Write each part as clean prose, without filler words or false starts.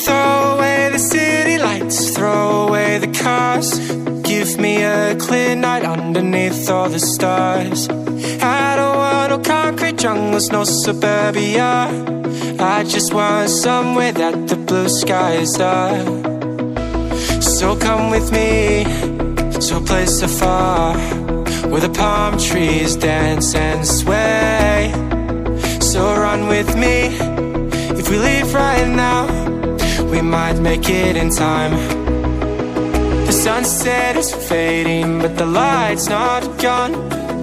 Throw away the city lights, throw away the cars. Give me a clear night underneath all the stars. I don't want no concrete jungles, no suburbia. I just want somewhere that the blue skies are. So come with me to a place afar, where the palm trees dance and sway. So run with me. If we leave right now, we might make it in time. The sunset is fading, but the light's not gone.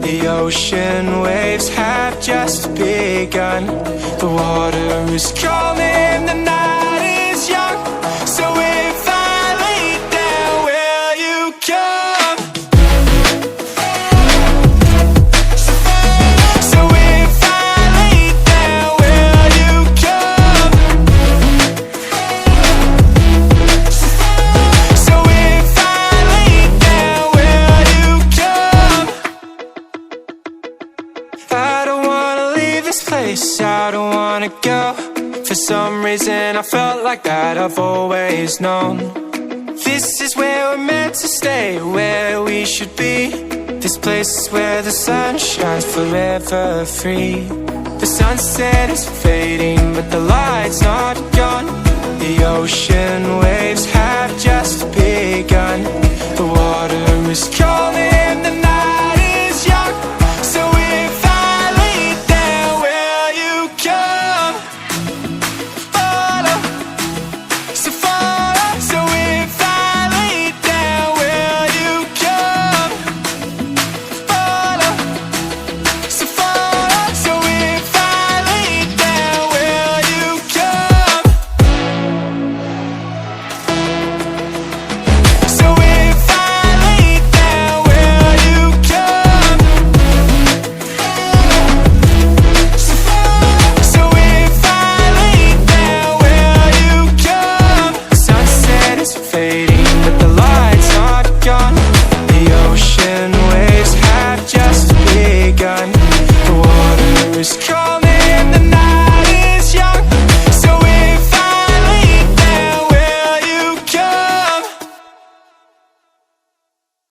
The ocean waves have just begun. The water is calling, the night is young. So if I lay down, will you come? So if I lay down, will you come? So if I lay down, will you come? I don't wanna leave this place, I don't wanna go. For some reason I felt like that I've always known. This is where we're meant to stay, where we should be. This place where the sun shines forever free. The sunset is fading, but the light's not gone. The ocean